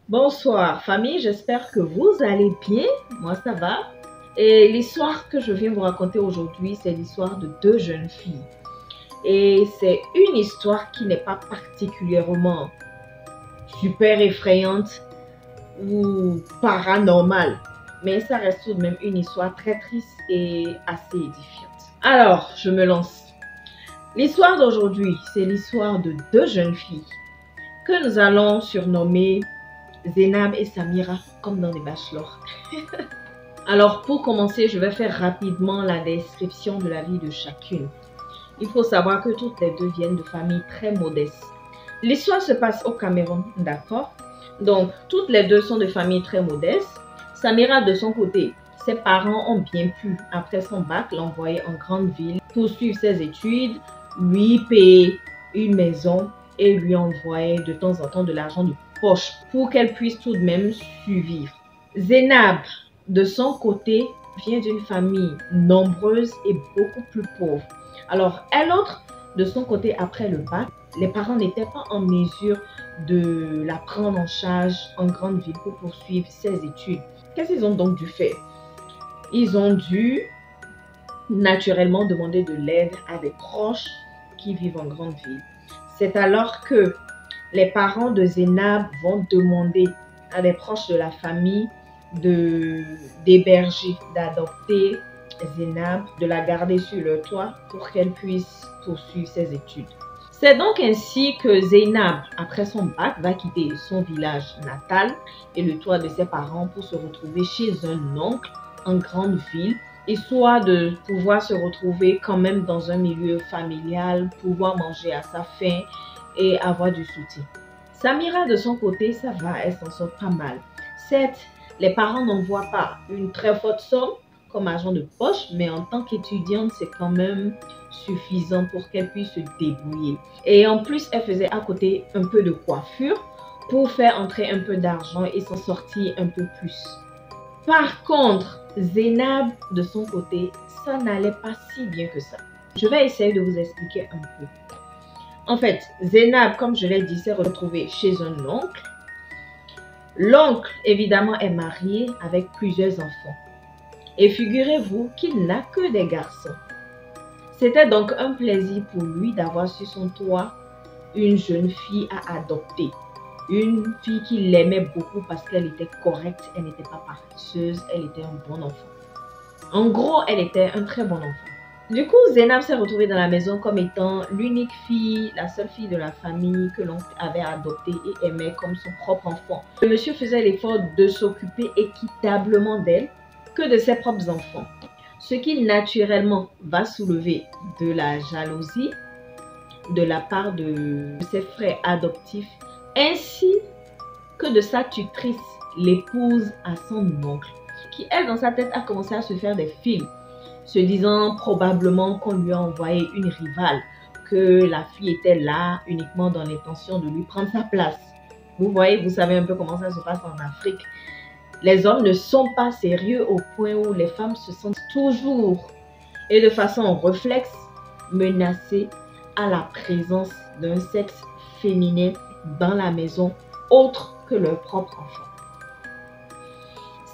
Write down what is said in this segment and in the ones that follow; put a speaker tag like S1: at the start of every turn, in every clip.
S1: Bonsoir famille, j'espère que vous allez bien. Moi ça va. Et l'histoire que je viens vous raconter aujourd'hui, c'est l'histoire de deux jeunes filles. Et c'est une histoire qui n'est pas particulièrement super effrayante ou paranormale. Mais ça reste tout de même une histoire très triste et assez édifiante. Alors, je me lance. L'histoire d'aujourd'hui, c'est l'histoire de deux jeunes filles que nous allons surnommer Zénab et Samira, comme dans les bachelors. Alors, pour commencer, je vais faire rapidement la description de la vie de chacune. Il faut savoir que toutes les deux viennent de familles très modestes. L'histoire se passe au Cameroun, d'accord? Donc, toutes les deux sont de familles très modestes. Samira, de son côté, ses parents ont bien pu, après son bac, l'envoyer en grande ville pour suivre ses études, lui payer une maison et lui envoyer de temps en temps de l'argent de poche pour qu'elle puisse tout de même survivre. Zénab, de son côté, vient d'une famille nombreuse et beaucoup plus pauvre. Alors, elle autre, de son côté, après le bac, les parents n'étaient pas en mesure de la prendre en charge en grande ville pour poursuivre ses études. Qu'est-ce qu'ils ont donc dû faire? Ils ont dû naturellement demander de l'aide à des proches qui vivent en grande ville. C'est alors que les parents de Zénab vont demander à des proches de la famille d'héberger, d'adopter Zénab, de la garder sur le toit pour qu'elle puisse poursuivre ses études. C'est donc ainsi que Zénab, après son bac, va quitter son village natal et le toit de ses parents pour se retrouver chez un oncle en grande ville, histoire de pouvoir se retrouver quand même dans un milieu familial, pouvoir manger à sa faim et avoir du soutien. Samira, de son côté, ça va, elle s'en sort pas mal. Certes, les parents n'envoient pas une très forte somme comme argent de poche, mais en tant qu'étudiante, c'est quand même suffisant pour qu'elle puisse se débrouiller. Et en plus, elle faisait à côté un peu de coiffure pour faire entrer un peu d'argent et s'en sortir un peu plus. Par contre, Zénab, de son côté, ça n'allait pas si bien que ça. Je vais essayer de vous expliquer un peu. En fait, Zénab, comme je l'ai dit, s'est retrouvée chez un oncle. L'oncle, évidemment, est marié avec plusieurs enfants. Et figurez-vous qu'il n'a que des garçons. C'était donc un plaisir pour lui d'avoir sur son toit une jeune fille à adopter. Une fille qu'il aimait beaucoup parce qu'elle était correcte, elle n'était pas paresseuse, elle était un bon enfant. En gros, elle était un très bon enfant. Du coup, Zénab s'est retrouvée dans la maison comme étant l'unique fille, la seule fille de la famille que l'oncle avait adoptée et aimait comme son propre enfant. Le monsieur faisait l'effort de s'occuper équitablement d'elle que de ses propres enfants. Ce qui naturellement va soulever de la jalousie de la part de ses frères adoptifs ainsi que de sa tutrice, l'épouse à son oncle, qui elle dans sa tête a commencé à se faire des films, se disant probablement qu'on lui a envoyé une rivale, que la fille était là uniquement dans l'intention de lui prendre sa place. Vous voyez, vous savez un peu comment ça se passe en Afrique. Les hommes ne sont pas sérieux au point où les femmes se sentent toujours et de façon réflexe menacées à la présence d'un sexe féminin dans la maison autre que leur propre enfant.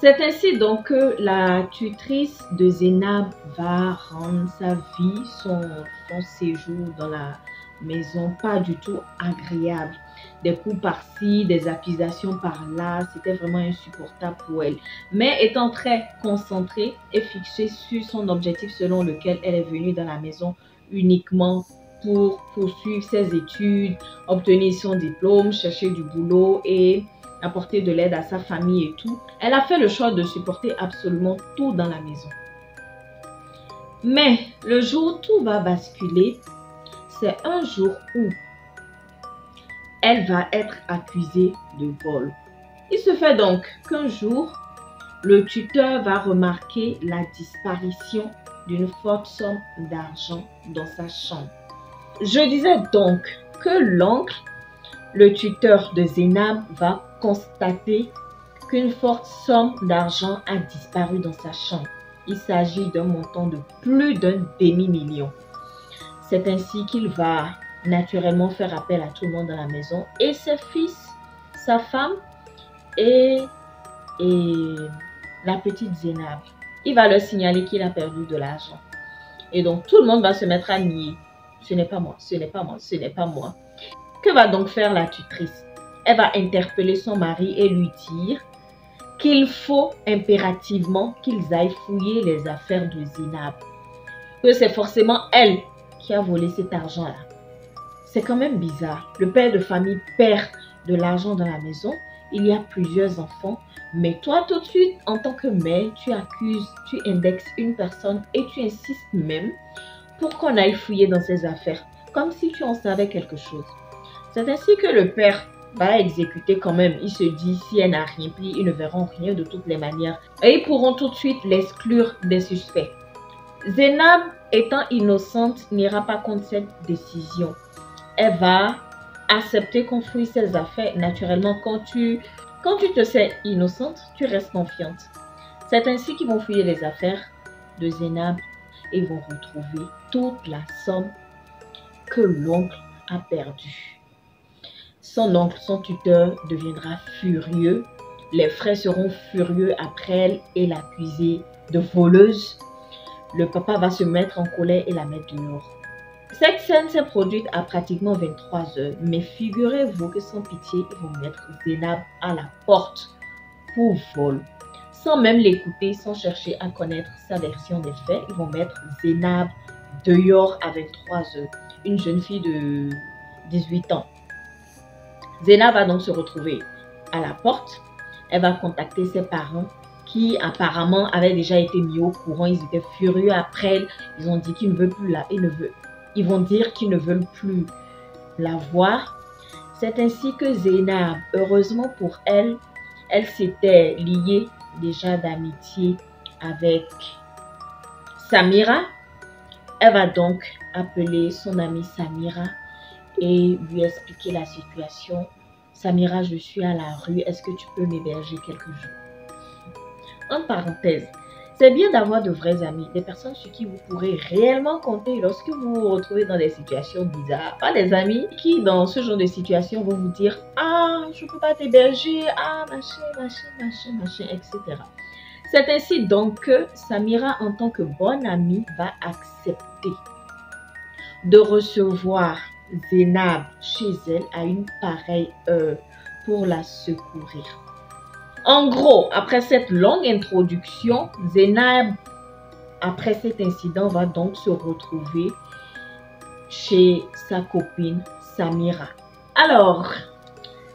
S1: C'est ainsi donc que la tutrice de Zénab va rendre sa vie, son séjour dans la maison pas du tout agréable. Des coups par-ci, des accusations par-là, c'était vraiment insupportable pour elle. Mais étant très concentrée et fixée sur son objectif selon lequel elle est venue dans la maison uniquement pour poursuivre ses études, obtenir son diplôme, chercher du boulot et apporter de l'aide à sa famille et tout, elle a fait le choix de supporter absolument tout dans la maison. Mais le jour où tout va basculer, c'est un jour où elle va être accusée de vol. Il se fait donc qu'un jour, le tuteur va remarquer la disparition d'une forte somme d'argent dans sa chambre. Je disais donc que l'oncle, le tuteur de Zénab, va constater qu'une forte somme d'argent a disparu dans sa chambre. Il s'agit d'un montant de plus d'un demi-million. C'est ainsi qu'il va naturellement faire appel à tout le monde dans la maison et ses fils, sa femme et la petite Zainab. Il va leur signaler qu'il a perdu de l'argent. Et donc, tout le monde va se mettre à nier. Ce n'est pas moi, ce n'est pas moi, ce n'est pas moi. Que va donc faire la tutrice? Elle va interpeller son mari et lui dire qu'il faut impérativement qu'ils aillent fouiller les affaires de Zainab. Que c'est forcément elle qui a volé cet argent-là. C'est quand même bizarre. Le père de famille perd de l'argent dans la maison. Il y a plusieurs enfants. Mais toi, tout de suite, en tant que mère, tu accuses, tu indexes une personne et tu insistes même pour qu'on aille fouiller dans ses affaires. Comme si tu en savais quelque chose. C'est ainsi que le père va exécuter quand même. Il se dit, si elle n'a rien pris, ils ne verront rien de toutes les manières. Et ils pourront tout de suite l'exclure des suspects. Zainab, étant innocente, n'ira pas contre cette décision. Elle va accepter qu'on fouille ses affaires. Naturellement, quand tu te sais innocente, tu restes confiante. C'est ainsi qu'ils vont fouiller les affaires de Zainab et vont retrouver toute la somme que l'oncle a perdue. Son oncle, son tuteur, deviendra furieux. Les frères seront furieux après elle et l'accuser de voleuse. Le papa va se mettre en colère et la mettre dehors. Cette scène s'est produite à pratiquement 23 heures. Mais figurez-vous que sans pitié, ils vont mettre Zainab à la porte pour vol. Sans même l'écouter, sans chercher à connaître sa version des faits, ils vont mettre Zainab dehors à 23 heures. Une jeune fille de 18 ans. Zainab va donc se retrouver à la porte. Elle va contacter ses parents qui apparemment avaient déjà été mis au courant. Ils étaient furieux après elle. Ils ont dit qu'ils ne veulent plus la... Ils vont dire qu'ils ne veulent plus la voir. C'est ainsi que Zainab, heureusement pour elle, elle s'était liée déjà d'amitié avec Samira. Elle va donc appeler son amie Samira et lui expliquer la situation. Samira, je suis à la rue, est-ce que tu peux m'héberger quelques jours? En parenthèse, c'est bien d'avoir de vrais amis, des personnes sur qui vous pourrez réellement compter lorsque vous vous retrouvez dans des situations bizarres. Pas des amis qui, dans ce genre de situation, vont vous dire « Ah, je ne peux pas t'héberger, ah, machin, etc. » C'est ainsi donc que Samira, en tant que bonne amie, va accepter de recevoir Zainab chez elle à une pareille heure pour la secourir. En gros, après cette longue introduction, Zainab, après cet incident, va donc se retrouver chez sa copine Samira. Alors,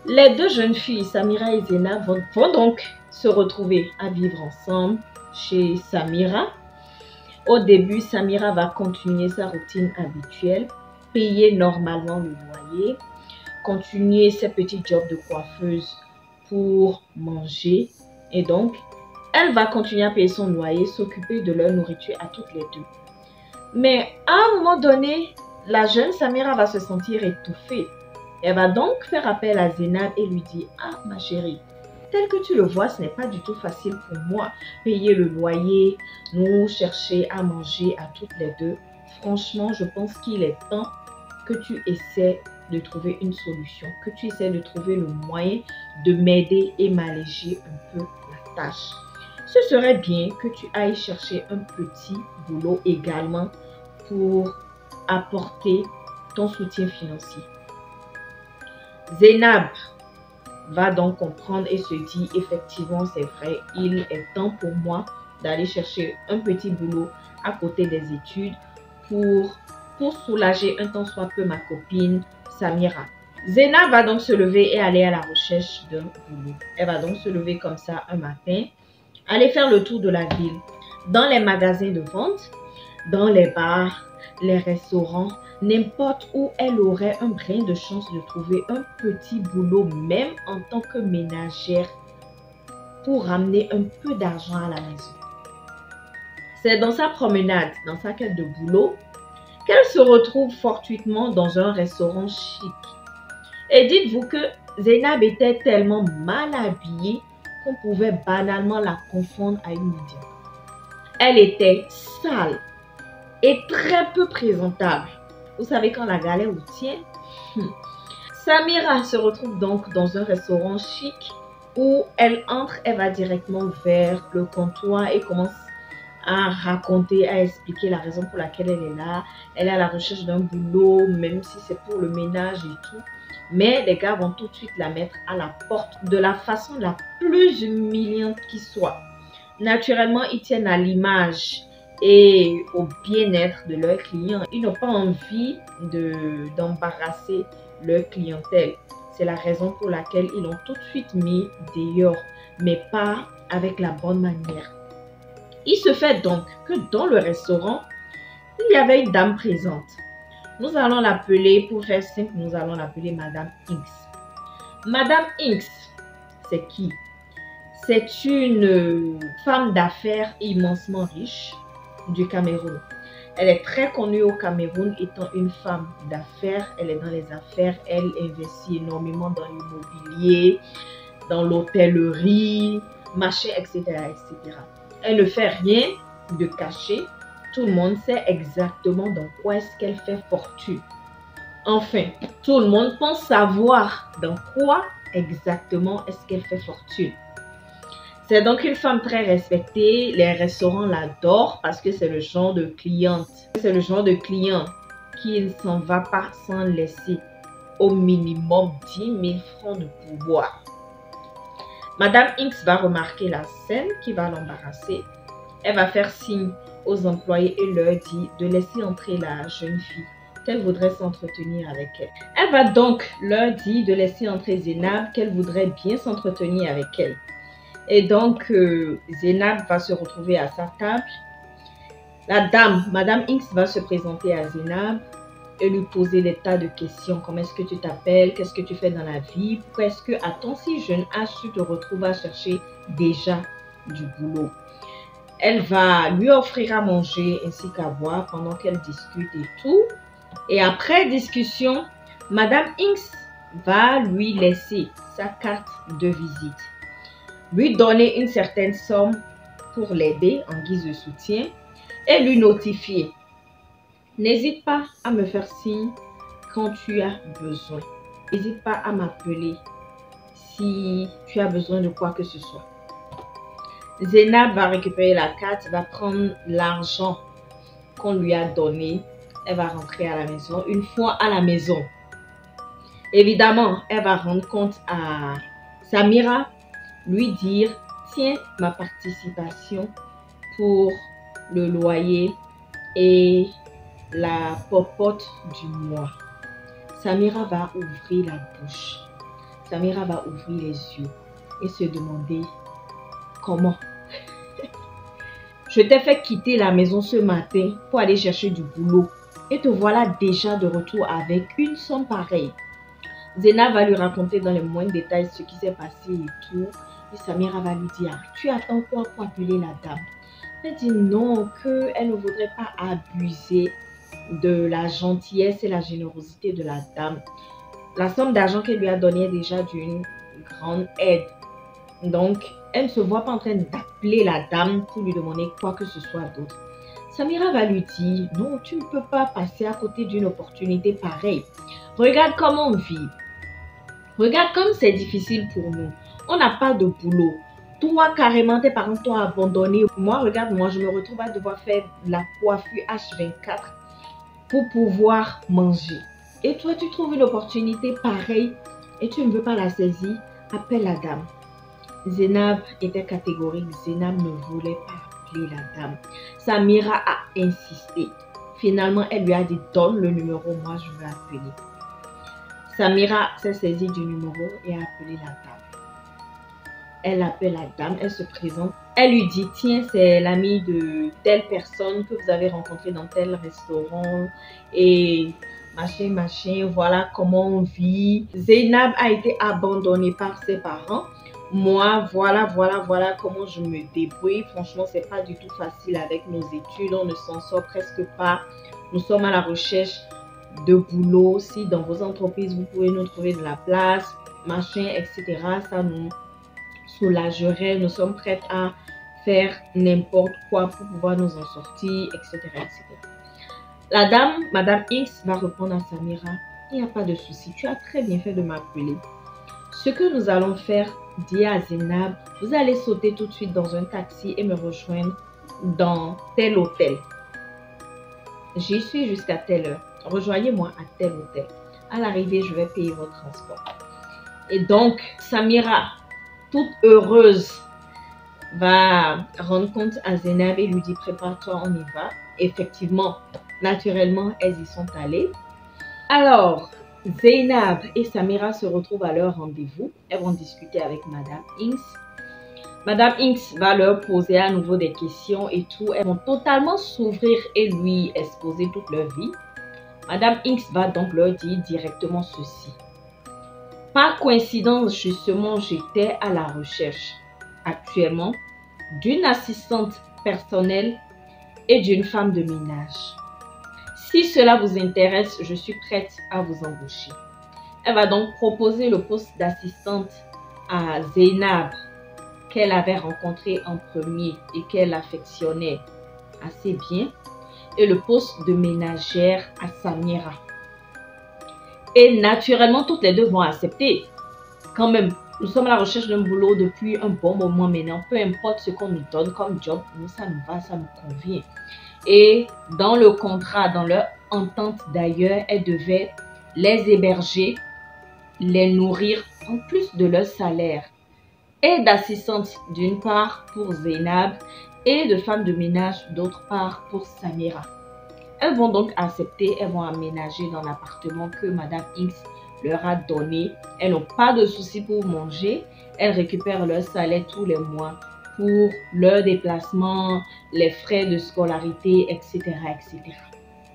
S1: les deux jeunes filles, Samira et Zainab, vont donc se retrouver à vivre ensemble chez Samira. Au début, Samira va continuer sa routine habituelle, payer normalement le loyer, continuer ses petits jobs de coiffeuse pour manger. Et donc, elle va continuer à payer son loyer, s'occuper de leur nourriture à toutes les deux. Mais à un moment donné, la jeune Samira va se sentir étouffée. Elle va donc faire appel à Zainab et lui dire « Ah, ma chérie, tel que tu le vois, ce n'est pas du tout facile pour moi. Payer le loyer, nous chercher à manger à toutes les deux. Franchement, je pense qu'il est temps que tu essaies de trouver une solution, que tu essaies de trouver le moyen de m'aider et m'alléger un peu la tâche. Ce serait bien que tu ailles chercher un petit boulot également pour apporter ton soutien financier. » Zainab va donc comprendre et se dit effectivement c'est vrai, il est temps pour moi d'aller chercher un petit boulot à côté des études pour soulager un tant soit peu ma copine Samira. Zainab va donc se lever et aller à la recherche d'un boulot. Elle va donc se lever comme ça un matin, aller faire le tour de la ville, dans les magasins de vente, dans les bars, les restaurants, n'importe où elle aurait un brin de chance de trouver un petit boulot, même en tant que ménagère, pour ramener un peu d'argent à la maison. C'est dans sa promenade, dans sa quête de boulot, qu'elle se retrouve fortuitement dans un restaurant chic. Et dites-vous que Zainab était tellement mal habillée qu'on pouvait banalement la confondre à une mendiante. Elle était sale et très peu présentable. Vous savez quand la galère vous tient. Samira se retrouve donc dans un restaurant chic où elle entre, elle va directement vers le comptoir et commence à raconter, à expliquer la raison pour laquelle elle est là. Elle est à la recherche d'un boulot, même si c'est pour le ménage et tout. Mais les gars vont tout de suite la mettre à la porte de la façon la plus humiliante qui soit. Naturellement, ils tiennent à l'image et au bien-être de leurs clients. Ils n'ont pas envie d'embarrasser leur clientèle. C'est la raison pour laquelle ils l'ont tout de suite mis dehors, mais pas avec la bonne manière. Il se fait donc que dans le restaurant, il y avait une dame présente. Nous allons l'appeler, pour faire simple, nous allons l'appeler Madame X. Madame X, c'est qui? C'est une femme d'affaires immensement riche du Cameroun. Elle est très connue au Cameroun étant une femme d'affaires. Elle est dans les affaires, elle investit énormément dans l'immobilier, dans l'hôtellerie, machin, etc., etc. Elle ne fait rien de caché. Tout le monde sait exactement dans quoi est-ce qu'elle fait fortune. Enfin, tout le monde pense savoir dans quoi exactement est-ce qu'elle fait fortune. C'est donc une femme très respectée. Les restaurants l'adorent parce que c'est le genre de cliente. C'est le genre de client qui ne s'en va pas sans laisser au minimum 10 000 francs de pourboire. Madame X va remarquer la scène qui va l'embarrasser. Elle va faire signe aux employés et leur dit de laisser entrer la jeune fille qu'elle voudrait s'entretenir avec elle. Elle va donc leur dire de laisser entrer Zénab qu'elle voudrait bien s'entretenir avec elle. Et donc, Zénab va se retrouver à sa table. La dame, Madame X, va se présenter à Zénab et lui poser des tas de questions. Comment est-ce que tu t'appelles? Qu'est-ce que tu fais dans la vie? Pourquoi est-ce que à ton si jeune âge, tu te retrouves à chercher déjà du boulot? Elle va lui offrir à manger ainsi qu'à boire pendant qu'elle discute et tout. Et après discussion, Madame X va lui laisser sa carte de visite. Lui donner une certaine somme pour l'aider en guise de soutien et lui notifier. N'hésite pas à me faire signe quand tu as besoin. N'hésite pas à m'appeler si tu as besoin de quoi que ce soit. Zénab va récupérer la carte, va prendre l'argent qu'on lui a donné. Elle va rentrer à la maison. Une fois à la maison, évidemment, elle va rendre compte à Samira, lui dire, tiens, ma participation pour le loyer et la popote du mois. Samira va ouvrir la bouche. Samira va ouvrir les yeux et se demander comment. Je t'ai fait quitter la maison ce matin pour aller chercher du boulot et te voilà déjà de retour avec une somme pareille. Zénab va lui raconter dans les moindres détails ce qui s'est passé et tout. Et Samira va lui dire, tu attends quoi pour appeler la dame? Elle dit non, qu'elle ne voudrait pas abuser de la gentillesse et la générosité de la dame. La somme d'argent qu'elle lui a donnée est déjà d'une grande aide. Donc, elle ne se voit pas en train d'appeler la dame pour lui demander quoi que ce soit d'autre. Samira va lui dire, non, tu ne peux pas passer à côté d'une opportunité pareille. Regarde comment on vit. Regarde comme c'est difficile pour nous. On n'a pas de boulot. Toi, carrément, tes parents t'ont abandonné. Moi, regarde, moi, je me retrouve à devoir faire la coiffure H24 pour pouvoir manger. Et toi, tu trouves une opportunité pareille et tu ne veux pas la saisir. Appelle la dame. Zénab était catégorique. Zénab ne voulait pas appeler la dame. Samira a insisté. Finalement, elle lui a dit, donne le numéro, moi, je vais appeler. Samira s'est saisie du numéro et a appelé la dame. Elle appelle la dame, elle se présente. Elle lui dit, tiens, c'est l'amie de telle personne que vous avez rencontrée dans tel restaurant. Et machin, machin, voilà comment on vit. Zénab a été abandonnée par ses parents. Moi, voilà comment je me débrouille. Franchement, c'est pas du tout facile avec nos études. On ne s'en sort presque pas. Nous sommes à la recherche de boulot. Si dans vos entreprises, vous pouvez nous trouver de la place, machin, etc. Ça nous soulagerait. Nous sommes prêtes à faire n'importe quoi pour pouvoir nous en sortir, etc., etc. La dame, Madame X, va répondre à Samira. Il n'y a pas de souci. Tu as très bien fait de m'appeler. Ce que nous allons faire, dit à Zainab, vous allez sauter tout de suite dans un taxi et me rejoindre dans tel hôtel. J'y suis jusqu'à telle heure. Rejoignez-moi à tel hôtel. À l'arrivée, je vais payer votre transport. Et donc, Samira, toute heureuse, va rendre compte à Zainab et lui dit prépare-toi, on y va. Effectivement, naturellement, elles y sont allées. Alors, Zainab et Samira se retrouvent à leur rendez-vous. Elles vont discuter avec Madame Inks. Madame Inks va leur poser à nouveau des questions et tout. Elles vont totalement s'ouvrir et lui exposer toute leur vie. Madame Inks va donc leur dire directement ceci. Par coïncidence, justement, j'étais à la recherche actuellement d'une assistante personnelle et d'une femme de ménage. Si cela vous intéresse, je suis prête à vous embaucher. Elle va donc proposer le poste d'assistante à Zainab, qu'elle avait rencontré en premier et qu'elle affectionnait assez bien, et le poste de ménagère à Samira. Et naturellement, toutes les deux vont accepter. Quand même, nous sommes à la recherche d'un boulot depuis un bon moment maintenant. Peu importe ce qu'on nous donne comme job, nous, ça nous va, ça nous convient. Et dans le contrat, dans leur entente d'ailleurs, elles devaient les héberger, les nourrir en plus de leur salaire. Et d'assistante d'une part pour Zainab et de femme de ménage d'autre part pour Samira. Elles vont donc accepter, elles vont aménager dans l'appartement que Madame X leur a donné. Elles n'ont pas de soucis pour manger. Elles récupèrent leur salaire tous les mois pour leur déplacement, les frais de scolarité, etc., etc.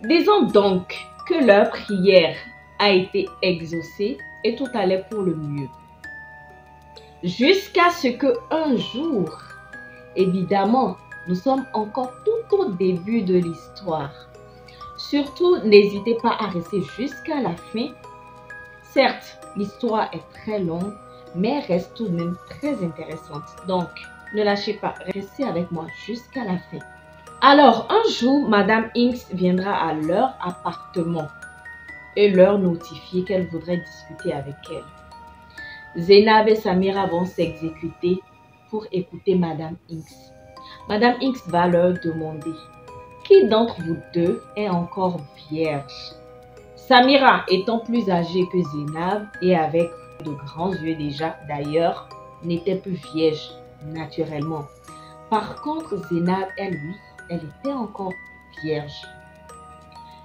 S1: Disons donc que leur prière a été exaucée et tout allait pour le mieux. Jusqu'à ce que un jour, évidemment, nous sommes encore tout au début de l'histoire. Surtout, n'hésitez pas à rester jusqu'à la fin. Certes, l'histoire est très longue, mais reste tout de même très intéressante. Donc, ne lâchez pas, restez avec moi jusqu'à la fin. Alors, un jour, Madame Inks viendra à leur appartement et leur notifier qu'elle voudrait discuter avec elle. Zainab et Samira vont s'exécuter pour écouter Madame Inks. Madame Inks va leur demander qui d'entre vous deux est encore vierge? Samira étant plus âgée que Zainab et avec de grands yeux déjà d'ailleurs, n'était plus vierge naturellement. Par contre, Zainab, elle, oui, elle était encore vierge.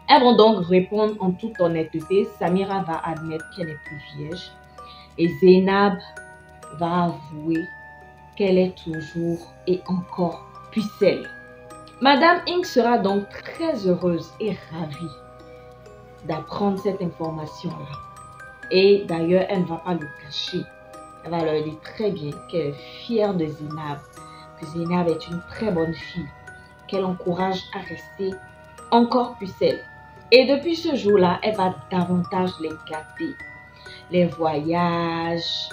S1: Elles vont donc répondre en toute honnêteté. Samira va admettre qu'elle est plus vierge et Zainab va avouer qu'elle est toujours et encore pucelle. Madame Inks sera donc très heureuse et ravie d'apprendre cette information-là. Et d'ailleurs, elle ne va pas le cacher. Elle va leur dire très bien qu'elle est fière de Zainab, que Zainab est une très bonne fille, qu'elle encourage à rester encore pucelle. Et depuis ce jour-là, elle va davantage les gâter. Les voyages,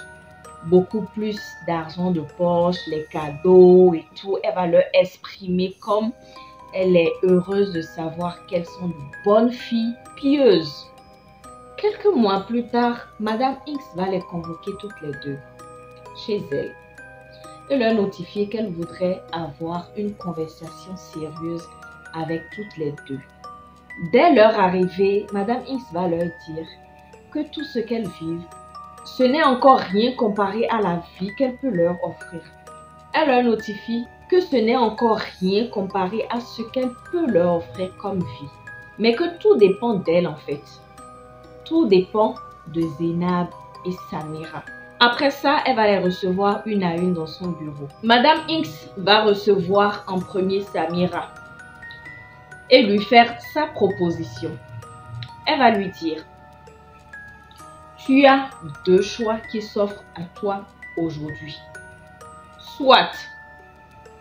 S1: beaucoup plus d'argent de poche, les cadeaux et tout. Elle va leur exprimer comme elle est heureuse de savoir qu'elles sont de bonnes filles pieuses. Quelques mois plus tard, Madame X va les convoquer toutes les deux chez elle et leur notifier qu'elle voudrait avoir une conversation sérieuse avec toutes les deux. Dès leur arrivée, Madame X va leur dire que tout ce qu'elles vivent, ce n'est encore rien comparé à la vie qu'elle peut leur offrir. Elle leur notifie que ce n'est encore rien comparé à ce qu'elle peut leur offrir comme vie. Mais que tout dépend d'elle en fait. Tout dépend de Zainab et Samira. Après ça, elle va les recevoir une à une dans son bureau. Madame X va recevoir en premier Samira et lui faire sa proposition. Elle va lui dire: tu as deux choix qui s'offrent à toi aujourd'hui. Soit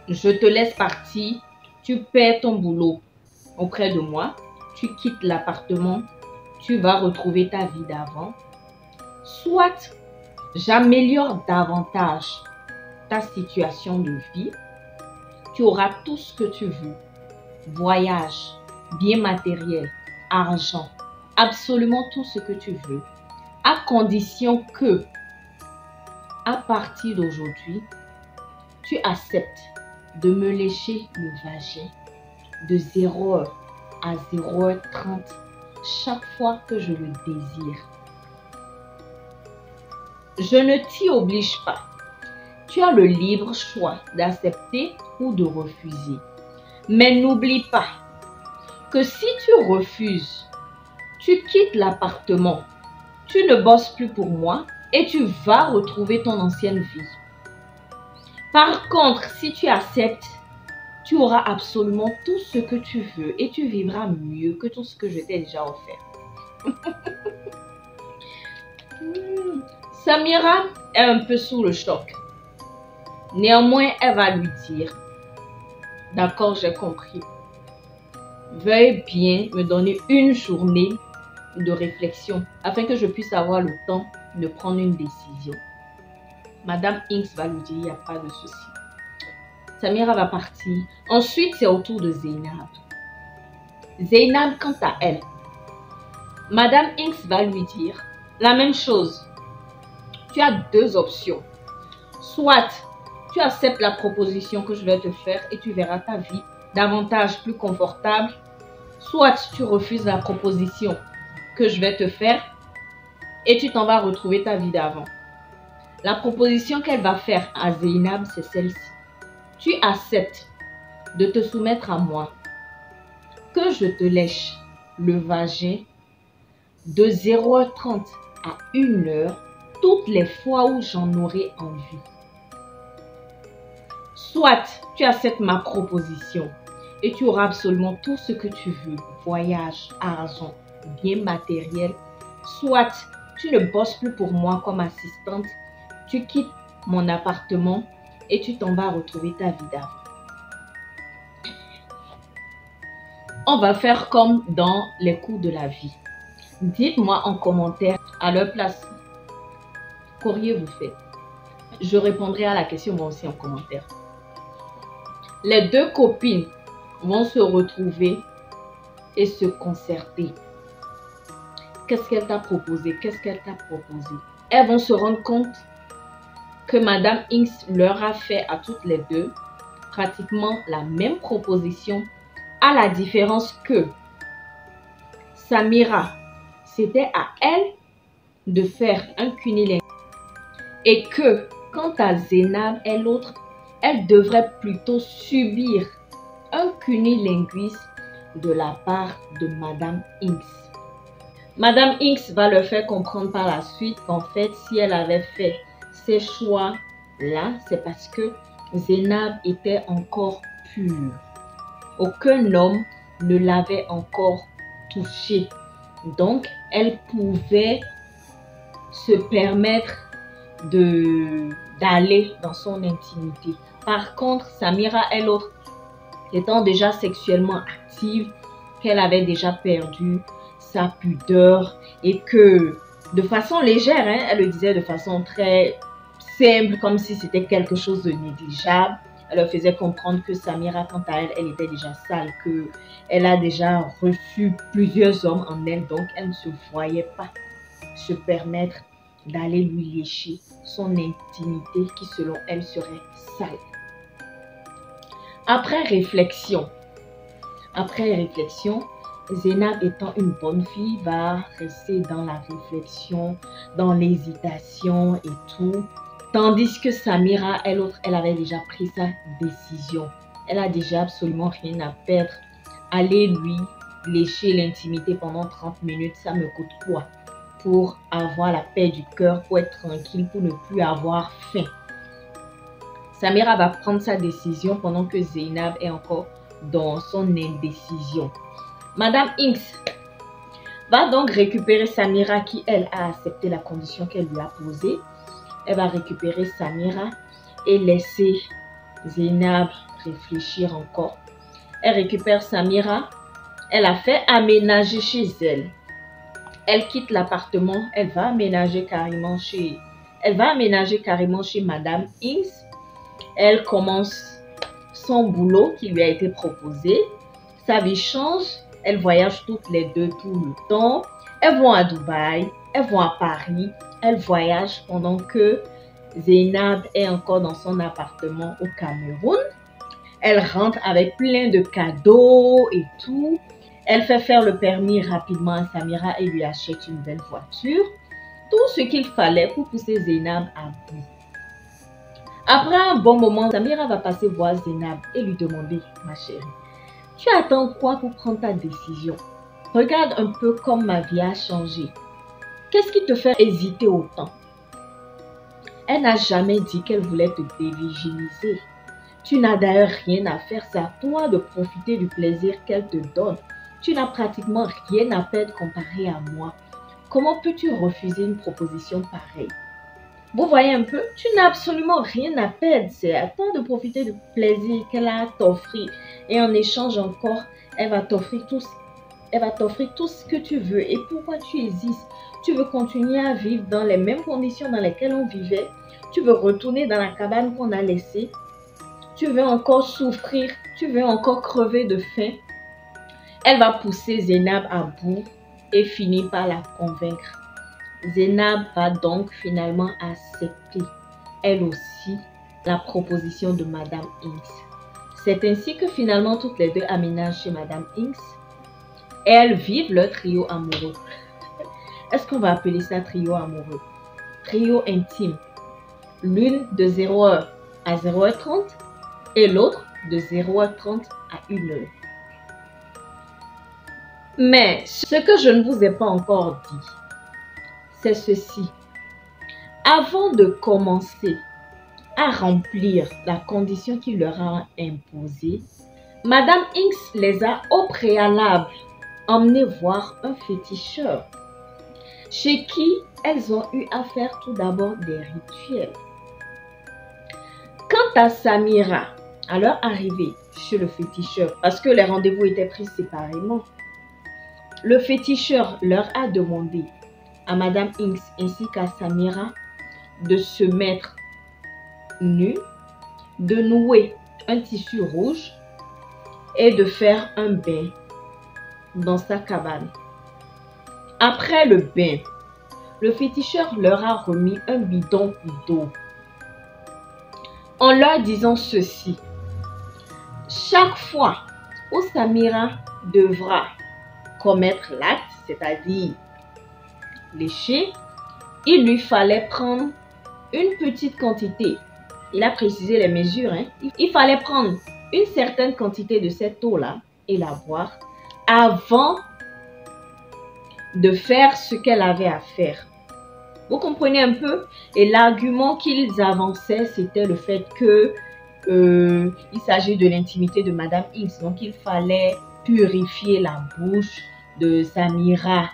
S1: je te laisse partir, tu perds ton boulot auprès de moi, tu quittes l'appartement, tu vas retrouver ta vie d'avant. Soit j'améliore davantage ta situation de vie, tu auras tout ce que tu veux. Voyage, biens matériels, argent, absolument tout ce que tu veux, à condition que à partir d'aujourd'hui, tu acceptes de me lécher le vagin de 0h à 0h30 chaque fois que je le désire. Je ne t'y oblige pas. Tu as le libre choix d'accepter ou de refuser. Mais n'oublie pas que si tu refuses, tu quittes l'appartement, tu ne bosses plus pour moi et tu vas retrouver ton ancienne vie. Par contre, si tu acceptes, tu auras absolument tout ce que tu veux et tu vivras mieux que tout ce que je t'ai déjà offert. Samira est un peu sous le choc. Néanmoins, elle va lui dire, d'accord, j'ai compris. Veuille bien me donner une journée de réflexion afin que je puisse avoir le temps de prendre une décision. Madame Inks va lui dire, il n'y a pas de souci. Samira va partir. Ensuite, c'est au tour de Zainab. Zainab, quant à elle, Madame Inks va lui dire la même chose. Tu as deux options. Soit tu acceptes la proposition que je vais te faire et tu verras ta vie davantage plus confortable. Soit tu refuses la proposition que je vais te faire et tu t'en vas retrouver ta vie d'avant. La proposition qu'elle va faire à Zainab, c'est celle-ci. Tu acceptes de te soumettre à moi, que je te lèche le vagin de 0h30 à 1h toutes les fois où j'en aurai envie. Soit tu acceptes ma proposition et tu auras absolument tout ce que tu veux, voyage, argent, bien matériel. Soit tu ne bosses plus pour moi comme assistante, tu quittes mon appartement et tu t'en vas retrouver ta vie d'avant. On va faire comme dans les cours de la vie. Dites-moi en commentaire à leur place, qu'auriez-vous fait? Je répondrai à la question moi aussi en commentaire. Les deux copines vont se retrouver et se concerter. Qu'est-ce qu'elle t'a proposé? Qu'est-ce qu'elle t'a proposé? Elles vont se rendre compte que Madame Inks leur a fait à toutes les deux pratiquement la même proposition, à la différence que Samira, c'était à elle de faire un cunilingus et que quant à Zainab et l'autre, elle devrait plutôt subir un cunilingus de la part de Madame Inks. Madame Inks va leur faire comprendre par la suite qu'en fait, si elle avait fait ces choix-là, c'est parce que Zainab était encore pure. Aucun homme ne l'avait encore touchée. Donc, elle pouvait se permettre d'aller dans son intimité. Par contre, Samira et l'autre, étant déjà sexuellement active, qu'elle avait déjà perdu sa pudeur et que de façon légère, elle le disait de façon très simple, comme si c'était quelque chose de négligeable. Elle leur faisait comprendre que Samira, quant à elle, elle était déjà sale, qu'elle a déjà reçu plusieurs hommes en elle, donc elle ne se voyait pas se permettre d'aller lui lécher son intimité qui, selon elle, serait sale. Après réflexion, Zainab étant une bonne fille, va rester dans la réflexion, dans l'hésitation et tout. Tandis que Samira, elle avait déjà pris sa décision. Elle a déjà absolument rien à perdre. Aller lui lécher l'intimité pendant 30 minutes, ça me coûte quoi? Pour avoir la paix du cœur, pour être tranquille, pour ne plus avoir faim. Samira va prendre sa décision pendant que Zainab est encore dans son indécision. Madame Inks va donc récupérer Samira qui, elle, a accepté la condition qu'elle lui a posée. Elle va récupérer Samira et laisser Zainab réfléchir encore. Elle récupère Samira. Elle a fait aménager chez elle. Elle quitte l'appartement. Elle va aménager carrément chez Madame Inks. Elle commence son boulot qui lui a été proposé. Sa vie change. Elles voyagent toutes les deux tout le temps. Elles vont à Dubaï. Elles vont à Paris. Elles voyagent pendant que Zainab est encore dans son appartement au Cameroun. Elle rentre avec plein de cadeaux et tout. Elle fait faire le permis rapidement à Samira et lui achète une belle voiture. Tout ce qu'il fallait pour pousser Zainab à bout. Après un bon moment, Samira va passer voir Zainab et lui demander, ma chérie, tu attends quoi pour prendre ta décision? Regarde un peu comme ma vie a changé. Qu'est-ce qui te fait hésiter autant? Elle n'a jamais dit qu'elle voulait te dévirginiser. Tu n'as d'ailleurs rien à faire, c'est à toi de profiter du plaisir qu'elle te donne. Tu n'as pratiquement rien à perdre comparé à moi. Comment peux-tu refuser une proposition pareille? Vous voyez un peu, tu n'as absolument rien à perdre. C'est à toi de profiter du plaisir qu'elle a à t'offrir. Et en échange encore, elle va t'offrir tout ce que tu veux. Et pourquoi tu hésites? Tu veux continuer à vivre dans les mêmes conditions dans lesquelles on vivait? Tu veux retourner dans la cabane qu'on a laissée? Tu veux encore souffrir? Tu veux encore crever de faim? Elle va pousser Zainab à bout et finir par la convaincre. Zainab va donc finalement accepter, elle aussi, la proposition de Madame Hinks. C'est ainsi que finalement toutes les deux aménagent chez Madame Hinks et elles vivent leur trio amoureux. Est-ce qu'on va appeler ça trio amoureux? Trio intime. L'une de 0h à 0h30 et l'autre de 0h30 à 1h. Mais ce que je ne vous ai pas encore dit, c'est ceci. Avant de commencer à remplir la condition qu'il leur a imposée, Madame Hinks les a au préalable emmenés voir un féticheur, chez qui elles ont eu à faire tout d'abord des rituels. Quant à Samira, à leur arrivée chez le féticheur, parce que les rendez-vous étaient pris séparément, le féticheur leur a demandé à Madame Hinks ainsi qu'à Samira de se mettre nus, de nouer un tissu rouge et de faire un bain dans sa cabane. Après le bain, le féticheur leur a remis un bidon d'eau en leur disant ceci. Chaque fois où Samira devra commettre l'acte, c'est-à-dire lécher, il lui fallait prendre une petite quantité. Il a précisé les mesures. Il fallait prendre une certaine quantité de cette eau-là et la boire avant de faire ce qu'elle avait à faire. Vous comprenez un peu? Et l'argument qu'ils avançaient, c'était le fait que il s'agit de l'intimité de Madame X. Donc, il fallait purifier la bouche de Samira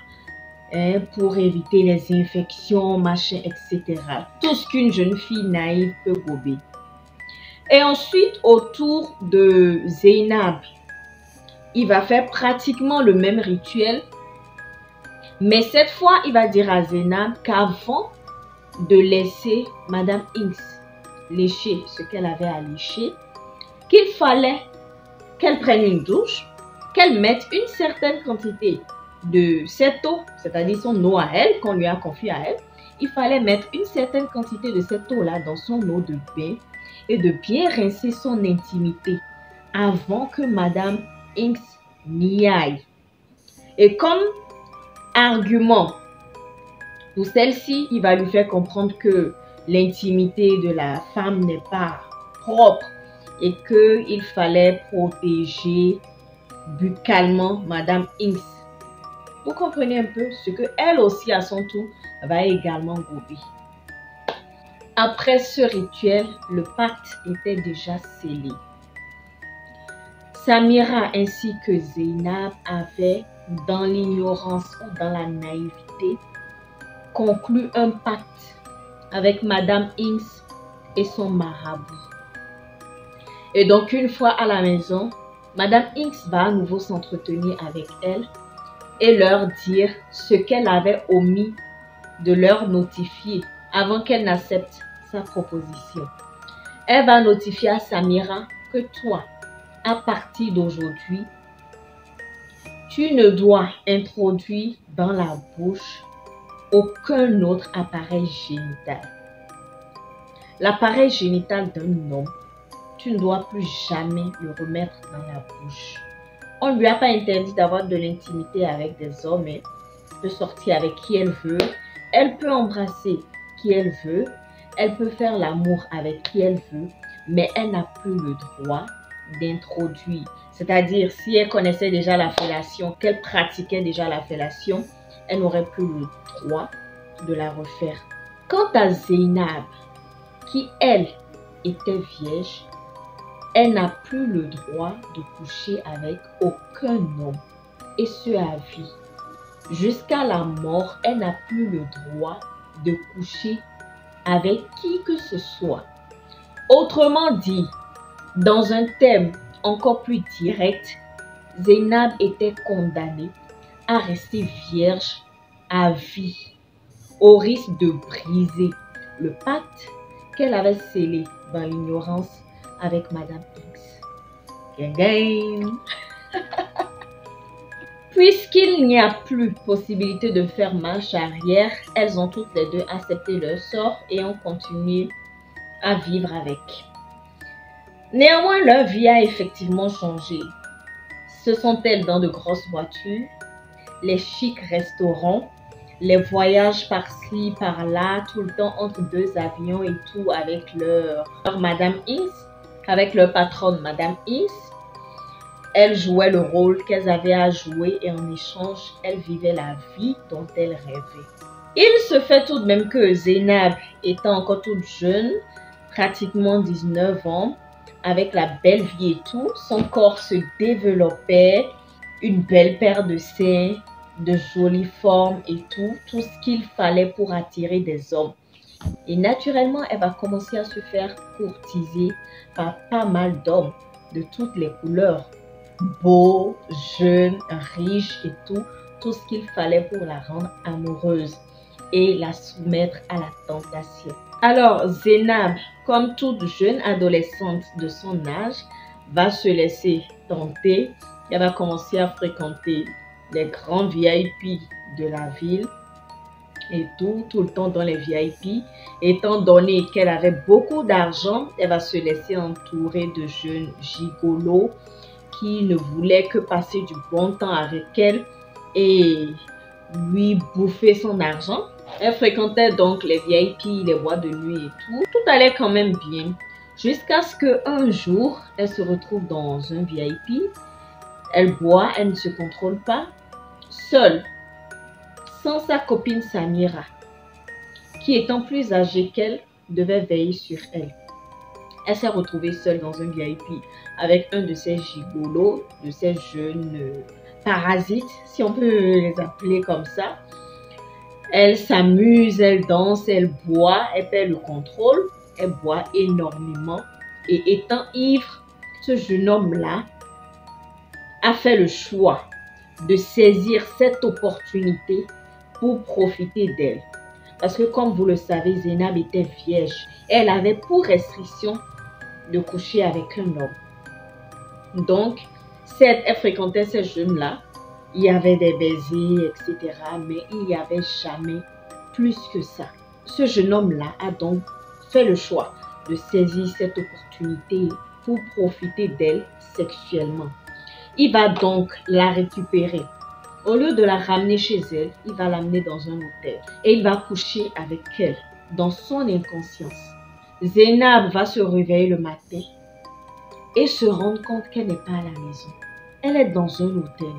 S1: pour éviter les infections, machin, etc. Tout ce qu'une jeune fille naïve peut gober. Et ensuite, autour de Zainab, il va faire pratiquement le même rituel. Mais cette fois, il va dire à Zainab qu'avant de laisser Madame X lécher ce qu'elle avait à lécher, qu'il fallait qu'elle prenne une douche, qu'elle mette une certaine quantité de cette eau, c'est-à-dire son eau à elle, qu'on lui a confiée à elle. Il fallait mettre une certaine quantité de cette eau-là dans son eau de bain et de bien rincer son intimité avant que Madame Hinks n'y aille. Et comme argument pour celle-ci, il va lui faire comprendre que l'intimité de la femme n'est pas propre et qu'il fallait protéger buccalement Madame Hinks. Vous comprenez un peu ce que elle aussi à son tour va également gober. Après ce rituel, le pacte était déjà scellé. Samira ainsi que Zainab avaient, dans l'ignorance ou dans la naïveté, conclu un pacte avec Madame Hinks et son marabout. Et donc, une fois à la maison, Madame Hinks va à nouveau s'entretenir avec elle et leur dire ce qu'elle avait omis de leur notifier avant qu'elle n'accepte sa proposition. Elle va notifier à Samira que toi, à partir d'aujourd'hui, tu ne dois introduire dans la bouche aucun autre appareil génital. l'appareil génital d'un homme, tu ne dois plus jamais le remettre dans la bouche. On ne lui a pas interdit d'avoir de l'intimité avec des hommes, elle peut sortir avec qui elle veut, elle peut embrasser qui elle veut, elle peut faire l'amour avec qui elle veut, mais elle n'a plus le droit d'introduire. C'est-à-dire, si elle connaissait déjà la fellation, qu'elle pratiquait déjà la fellation, elle n'aurait plus le droit de la refaire. Quant à Zainab, qui elle était vierge, elle n'a plus le droit de coucher avec aucun homme, et ce à vie. Jusqu'à la mort, elle n'a plus le droit de coucher avec qui que ce soit. Autrement dit, dans un thème encore plus direct, Zainab était condamnée à rester vierge à vie, au risque de briser le pacte qu'elle avait scellé dans l'ignorance avec Madame X. Gang gang. Puisqu'il n'y a plus possibilité de faire marche arrière, elles ont toutes les deux accepté leur sort et ont continué à vivre avec. Néanmoins, leur vie a effectivement changé. Ce sont elles dans de grosses voitures, les chics restaurants, les voyages par-ci, par-là, tout le temps entre deux avions et tout avec leur Madame X, avec leur patronne Madame X. Elles jouaient le rôle qu'elles avaient à jouer et en échange, elles vivaient la vie dont elles rêvaient. Il se fait tout de même que Zainab, étant encore toute jeune, pratiquement 19 ans, avec la belle vie et tout, son corps se développait, une belle paire de seins, de jolies formes et tout ce qu'il fallait pour attirer des hommes. Et naturellement, elle va commencer à se faire courtiser par pas mal d'hommes de toutes les couleurs. Beaux, jeunes, riches et tout ce qu'il fallait pour la rendre amoureuse et la soumettre à la tentation. Alors, Zainab, comme toute jeune adolescente de son âge, va se laisser tenter. Elle va commencer à fréquenter les grands VIP de la ville et tout le temps dans les VIP. Étant donné qu'elle avait beaucoup d'argent, elle va se laisser entourer de jeunes gigolos qui ne voulaient que passer du bon temps avec elle et lui bouffer son argent. Elle fréquentait donc les VIP, les boîtes de nuit et tout. Tout allait quand même bien. Jusqu'à ce qu'un jour, elle se retrouve dans un VIP. Elle boit, elle ne se contrôle pas. Seule, sans sa copine Samira, qui étant plus âgée qu'elle, devait veiller sur elle. Elle s'est retrouvée seule dans un VIP avec un de ces gigolos, de ces jeunes parasites, si on peut les appeler comme ça. Elle s'amuse, elle danse, elle boit, elle perd le contrôle, elle boit énormément. Et étant ivre, ce jeune homme-là a fait le choix de saisir cette opportunité pour profiter d'elle. Parce que comme vous le savez, Zainab était vierge. Elle avait pour restriction de coucher avec un homme. Donc, certes, elle fréquentait ces jeunes-là. Il y avait des baisers, etc. Mais il n'y avait jamais plus que ça. Ce jeune homme-là a donc fait le choix de saisir cette opportunité pour profiter d'elle sexuellement. Il va donc la récupérer. Au lieu de la ramener chez elle, il va l'amener dans un hôtel. Et il va coucher avec elle dans son inconscience. Zainab va se réveiller le matin et se rendre compte qu'elle n'est pas à la maison. Elle est dans un hôtel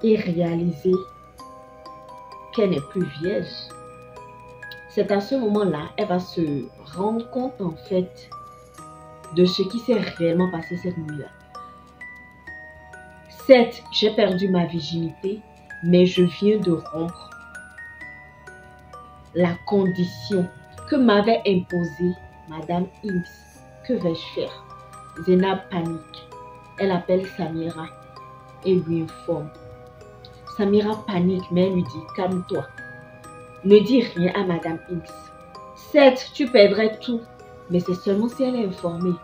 S1: et réaliser qu'elle n'est plus vierge. C'est à ce moment-là, elle va se rendre compte en fait de ce qui s'est réellement passé cette nuit-là. Certes, j'ai perdu ma virginité, mais je viens de rompre la condition que m'avait imposée Madame X. Que vais-je faire? Zainab panique. Elle appelle Samira et lui informe. Samira panique, mais elle lui dit, calme-toi. Ne dis rien à Madame X. Certes, tu perdrais tout, mais c'est seulement si elle est informée.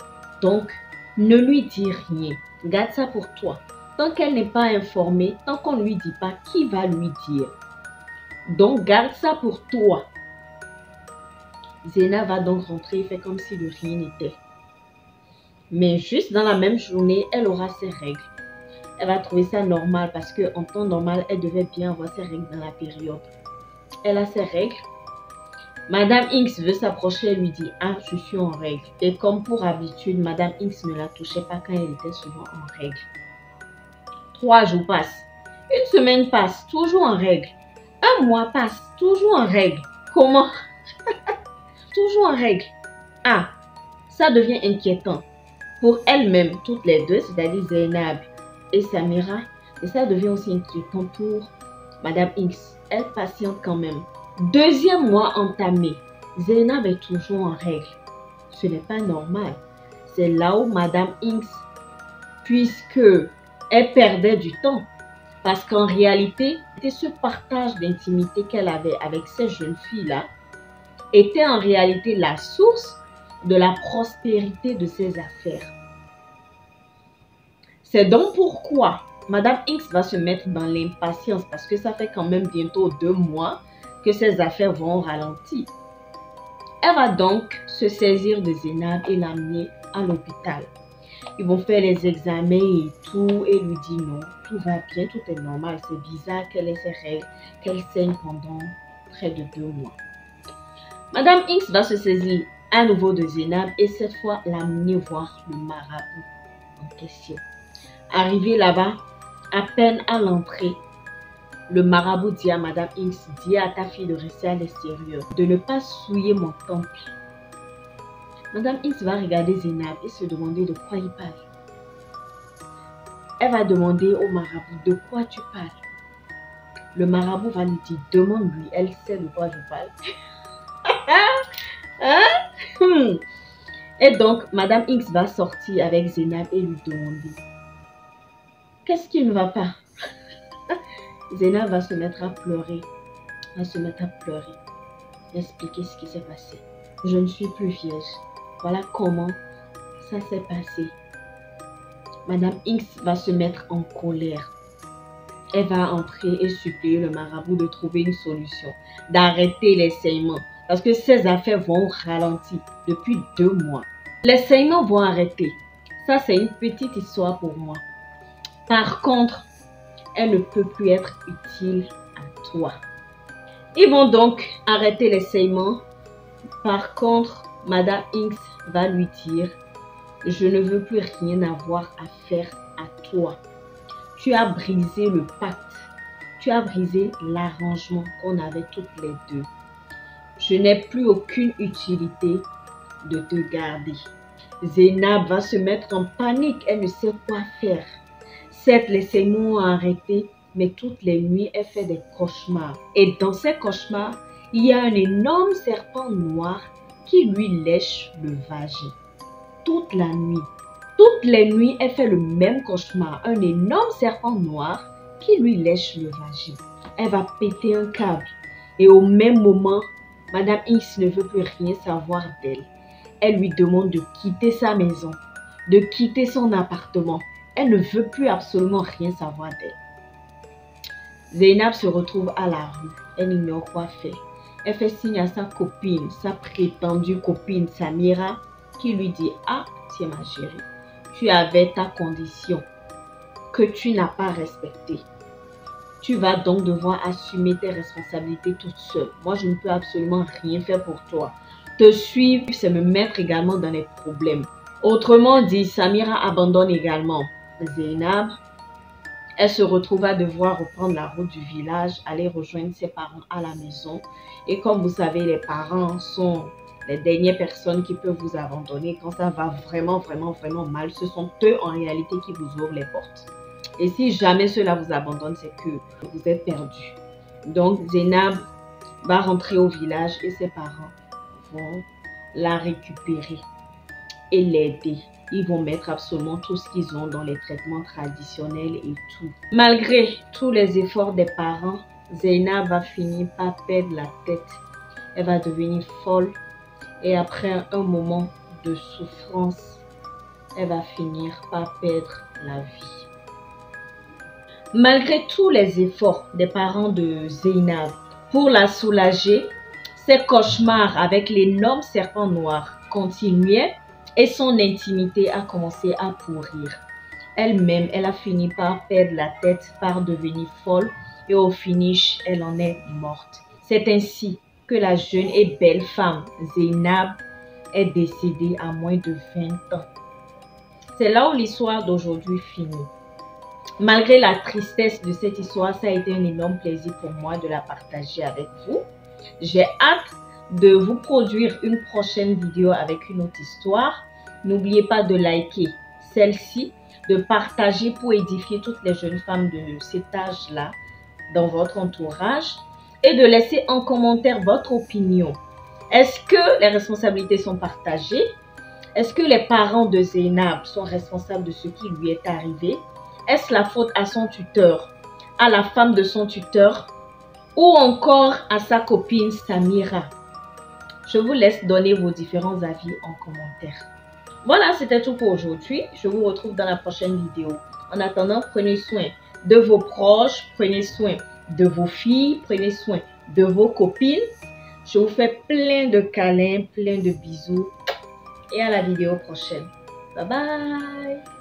S1: Donc, ne lui dis rien. Garde ça pour toi. Tant qu'elle n'est pas informée, tant qu'on ne lui dit pas, qui va lui dire? Donc, garde ça pour toi. Zeynab va donc rentrer et fait comme si de rien n'était. Mais juste dans la même journée, elle aura ses règles. Elle va trouver ça normal parce qu'en temps normal, elle devait bien avoir ses règles dans la période. Elle a ses règles. Madame X veut s'approcher et lui dit « Ah, je suis en règle ». Et comme pour habitude, Madame X ne la touchait pas quand elle était souvent en règle. 3 jours passent. Une semaine passe, toujours en règle. Un mois passe, toujours en règle. Comment? Toujours en règle. Ah, ça devient inquiétant. Pour elles-mêmes, toutes les deux, c'est-à-dire Zeynab et Samira, et ça devient aussi inquiétant pour Madame X. Elle patiente quand même. 2e mois entamé, Zeynab est toujours en règle. Ce n'est pas normal. C'est là où Madame X, puisque elle perdait du temps, parce qu'en réalité, ce partage d'intimité qu'elle avait avec ces jeunes filles-là était en réalité la source de la prospérité de ses affaires. C'est donc pourquoi Madame X va se mettre dans l'impatience parce que ça fait quand même bientôt 2 mois que ses affaires vont ralentir. Elle va donc se saisir de Zeynab et l'amener à l'hôpital. Ils vont faire les examens et tout et lui dit non, tout va bien, tout est normal. C'est bizarre qu'elle ait ses règles, qu'elle saigne pendant près de 2 mois. Madame X va se saisir à nouveau de Zeynab et cette fois l'amener voir le marabout en question. Arrivé là-bas, à peine à l'entrée, le marabout dit à Madame X, dis à ta fille de rester à l'extérieur, de ne pas souiller mon temple. Madame X va regarder Zeynab et se demander de quoi il parle. Elle va demander au marabout, de quoi tu parles? Le marabout va lui dire, demande-lui, elle sait de quoi je parle. Et donc, Madame X va sortir avec Zeynab et lui demander, qu'est-ce qui ne va pas? Zeynab va se mettre à pleurer, expliquer ce qui s'est passé. Je ne suis plus vierge. Voilà comment ça s'est passé. Madame X va se mettre en colère. Elle va entrer et supplier le marabout de trouver une solution, d'arrêter les saignements, parce que ses affaires vont ralentir depuis 2 mois. Les saignements vont arrêter. Ça, c'est une petite histoire pour moi. Par contre, elle ne peut plus être utile à toi. Ils vont donc arrêter les saignements. Par contre, Madame X va lui dire, je ne veux plus rien avoir à faire à toi. Tu as brisé le pacte. Tu as brisé l'arrangement qu'on avait toutes les deux. Je n'ai plus aucune utilité de te garder. Zeynab va se mettre en panique. Elle ne sait quoi faire. Certes, les saignements ont arrêté, mais toutes les nuits, elle fait des cauchemars. Et dans ces cauchemars, il y a un énorme serpent noir qui lui lèche le vagin. Toute la nuit. Toutes les nuits, elle fait le même cauchemar. Un énorme serpent noir qui lui lèche le vagin. Elle va péter un câble. Et au même moment, Madame X ne veut plus rien savoir d'elle. Elle lui demande de quitter sa maison, de quitter son appartement. Elle ne veut plus absolument rien savoir d'elle. Zeynab se retrouve à la rue. Elle ignore quoi faire. Elle fait signe à sa copine, sa prétendue copine Samira, qui lui dit « Ah, tiens ma chérie, tu avais ta condition que tu n'as pas respectée. Tu vas donc devoir assumer tes responsabilités toute seule. Moi, je ne peux absolument rien faire pour toi. Te suivre, c'est me mettre également dans les problèmes. » Autrement dit, Samira abandonne également Zeynab. Elle se retrouve à devoir reprendre la route du village, aller rejoindre ses parents à la maison. Et comme vous savez, les parents sont les dernières personnes qui peuvent vous abandonner quand ça va vraiment mal. Ce sont eux en réalité qui vous ouvrent les portes. Et si jamais cela vous abandonne, c'est que vous êtes perdu. Donc Zeynab va rentrer au village et ses parents vont la récupérer et l'aider. Ils vont mettre absolument tout ce qu'ils ont dans les traitements traditionnels et tout. Malgré tous les efforts des parents, Zeynab va finir par perdre la tête. Elle va devenir folle et après un moment de souffrance, elle va finir par perdre la vie. Malgré tous les efforts des parents de Zeynab pour la soulager, Ses cauchemars avec l'énorme serpent noir continuaient et son intimité a commencé à pourrir. Elle-même, elle a fini par perdre la tête, par devenir folle et au finish, elle en est morte. C'est ainsi que la jeune et belle femme Zainab est décédée à moins de 20 ans. C'est là où l'histoire d'aujourd'hui finit. Malgré la tristesse de cette histoire, ça a été un énorme plaisir pour moi de la partager avec vous. J'ai hâte de vous produire une prochaine vidéo avec une autre histoire. N'oubliez pas de liker celle-ci, de partager pour édifier toutes les jeunes femmes de cet âge-là dans votre entourage et de laisser en commentaire votre opinion. Est-ce que les responsabilités sont partagées? Est-ce que les parents de Zainab sont responsables de ce qui lui est arrivé? Est-ce la faute à son tuteur, à la femme de son tuteur ou encore à sa copine Samira? Je vous laisse donner vos différents avis en commentaire. Voilà, c'était tout pour aujourd'hui. Je vous retrouve dans la prochaine vidéo. En attendant, prenez soin de vos proches, prenez soin de vos filles, prenez soin de vos copines. Je vous fais plein de câlins, plein de bisous et à la vidéo prochaine. Bye bye!